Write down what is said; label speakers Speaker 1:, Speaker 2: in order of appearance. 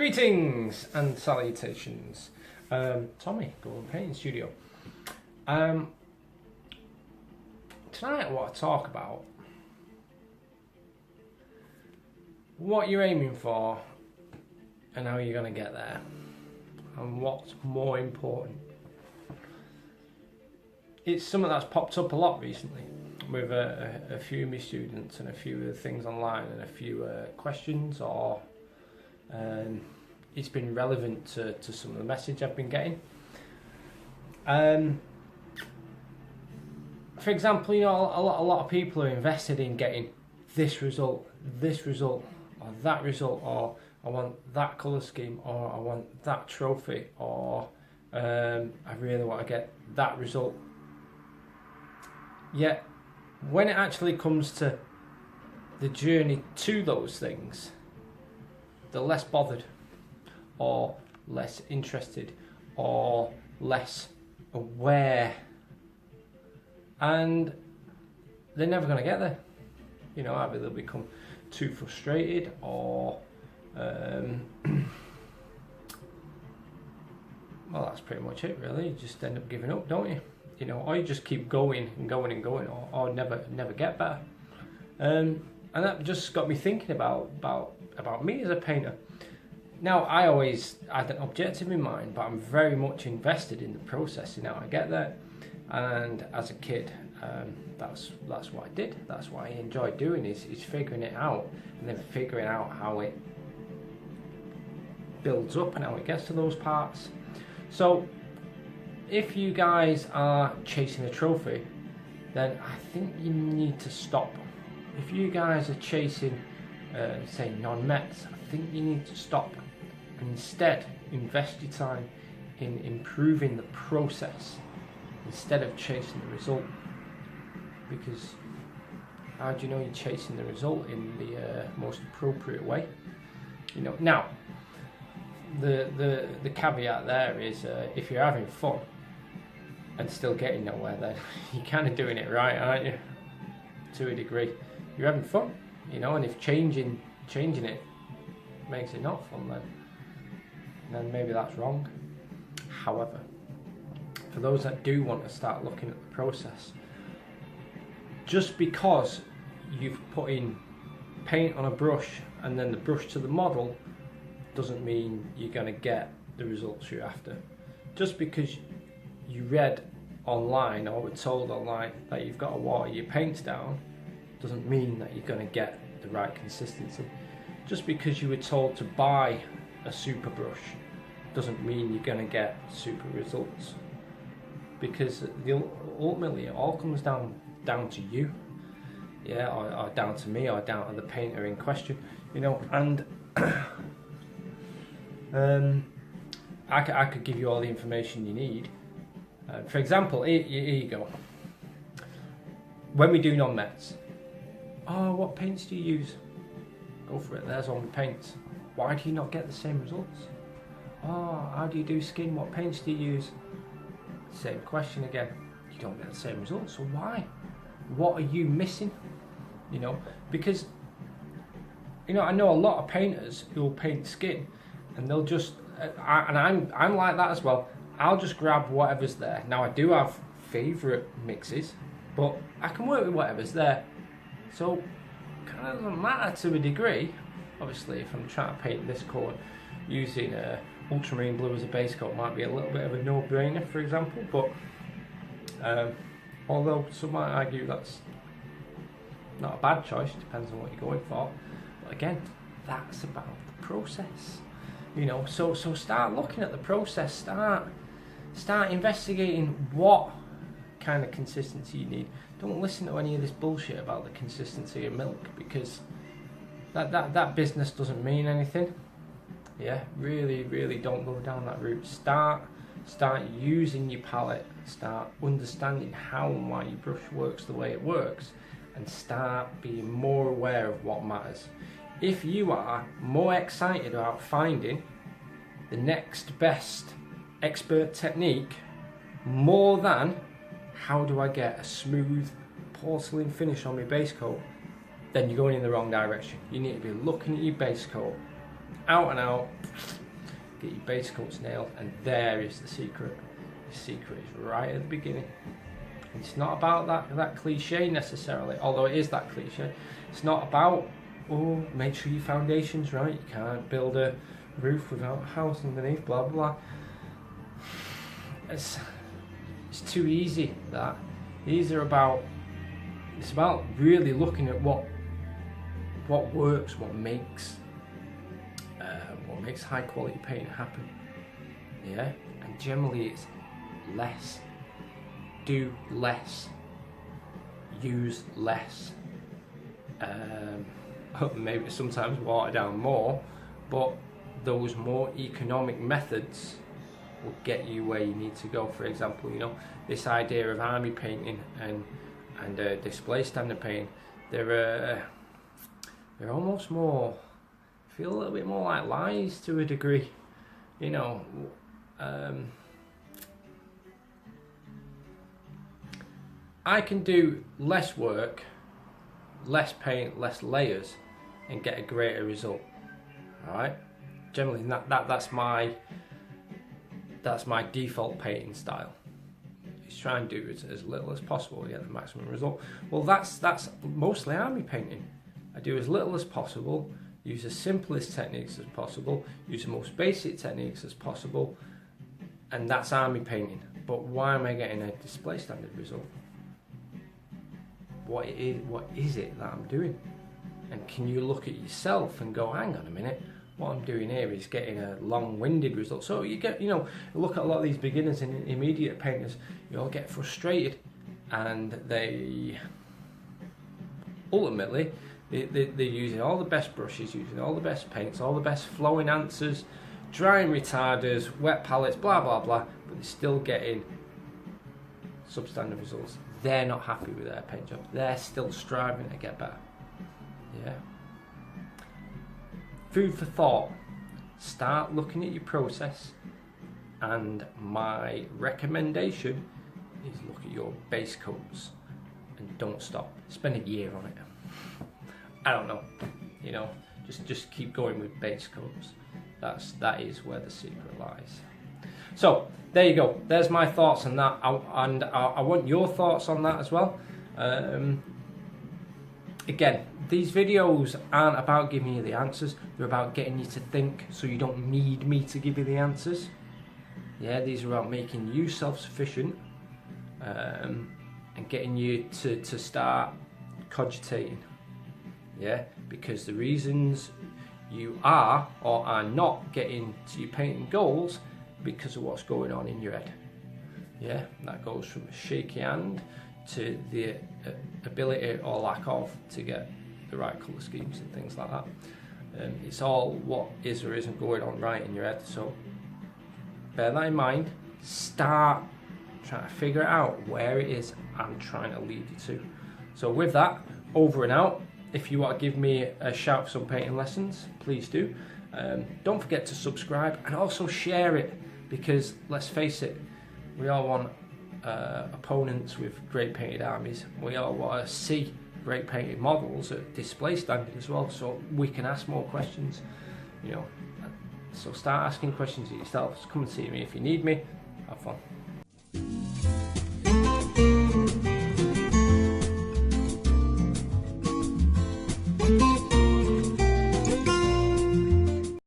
Speaker 1: Greetings and salutations. Tommy, Golem Painting Studio. Tonight I want to talk about what you're aiming for and how you're going to get there, and what's more important. It's something that's popped up a lot recently with a few of my students and a few of the things online and a few questions, or it's been relevant to some of the message I've been getting. For example, you know, a lot of people are invested in getting this result, or that result, or I want that colour scheme, or I want that trophy, or I really want to get that result. Yet, when it actually comes to the journey to those things, they're less bothered, or less interested, or less aware, and they're never going to get there. You know, either they'll become too frustrated, or well, that's pretty much it really. You just end up giving up, don't you? You know, or you just keep going and going and going, or never get better. And that just got me thinking about me as a painter. Now, I always had an objective in mind, but I'm very much invested in the process and how I get there. And as a kid, that's what I did. That's what I enjoyed doing, is figuring it out, and then figuring out how it builds up and how it gets to those parts. So if you guys are chasing a trophy, then I think you need to stop. If you guys are chasing, say, non-Mets, I think you need to stop and instead invest your time in improving the process instead of chasing the result. Because how do you know you're chasing the result in the most appropriate way? You know, now the caveat there is if you're having fun and still getting nowhere, then you're kind of doing it right, aren't you? To a degree, you're having fun, you know. And if changing it makes it not fun, then maybe that's wrong. However, for those that do want to start looking at the process, just because you've put in paint on a brush and then the brush to the model doesn't mean you're going to get the results you're after. Just because you read online or were told online that you've got to water your paints down doesn't mean that you're going to get the right consistency. Just because you were told to buy a super brush doesn't mean you're going to get super results, because ultimately it all comes down to you, yeah, or down to me, or down to the painter in question, you know. And I could give you all the information you need. For example, here you go. When we do non-Mets, oh, what paints do you use? Go for it, there's all the paints. Why do you not get the same results? Oh, how do you do skin? What paints do you use? Same question again. You don't get the same results, so why? What are you missing? You know, because, you know, I know a lot of painters who will paint skin, and they'll just, and I'm like that as well. I'll just grab whatever's there. Now, I do have favourite mixes, but I can work with whatever's there. So, kind of doesn't matter to a degree. Obviously, if I'm trying to paint this colour using ultramarine blue as a base coat, might be a little bit of a no-brainer, for example. But although some might argue that's not a bad choice, depends on what you're going for. But again, that's about the process. You know, so start looking at the process. Start investigating what kind of consistency you need. Don't listen to any of this bullshit about the consistency of milk, because that business doesn't mean anything. Yeah, really don't go down that route. Start using your palette. Start understanding how and why your brush works the way it works, and start being more aware of what matters. If you are more excited about finding the next best expert technique more than how do I get a smooth porcelain finish on my base coat, then you're going in the wrong direction. You need to be looking at your base coat out and out, get your base coats nailed, and there is the secret. The secret is right at the beginning. It's not about that cliche necessarily, although it is that cliche. It's not about, oh, make sure your foundation's right, you can't build a roof without a house underneath, blah blah. It's too easy. That it's about really looking at what works, what makes high quality paint happen. Yeah, and generally it's less. Do less, use less, maybe sometimes water down more, but those more economic methods will get you where you need to go. For example, you know, this idea of army painting and display standard painting, they're almost more, feel a little bit more like lies to a degree, you know. I can do less work, less paint, less layers, and get a greater result. All right. Generally, that's my default painting style. Is try and do as little as possible to get the maximum result. Well, that's mostly army painting. I do as little as possible, use the simplest techniques as possible, use the most basic techniques as possible, and that's army painting. But why am I getting a display standard result? What is it that I'm doing? And can you look at yourself and go, hang on a minute, what I'm doing here is getting a long-winded result. So you get, you know, look at a lot of these beginners and immediate painters, you all get frustrated, and they ultimately they're using all the best brushes, using all the best paints, all the best flow enhancers, drying retarders, wet palettes, blah blah blah, but they're still getting substandard results. They're not happy with their paint job. They're still striving to get better. Yeah. Food for thought. Start looking at your process, and my recommendation is look at your base coats and don't stop. Spend a year on it. I don't know. You know, just keep going with base coats. That is where the secret lies. So there you go. There's my thoughts on that, and I want your thoughts on that as well. Again, these videos aren't about giving you the answers. They're about getting you to think, so you don't need me to give you the answers. Yeah, these are about making you self-sufficient, and getting you to start cogitating. Yeah, because the reasons you are or are not getting to your painting goals because of what's going on in your head. Yeah, that goes from a shaky hand to the ability or lack of to get the right colour schemes and things like that. It's all what is or isn't going on right in your head. So bear that in mind. Start trying to figure out where it is I'm trying to lead you to. So with that, over and out. If you want to give me a shout for some painting lessons, please do. Don't forget to subscribe and also share it, because let's face it, we all want opponents with great painted armies. We all want to see great painted models at display standard as well, so we can ask more questions. You know, so start asking questions of yourselves. Come and see me if you need me. Have fun.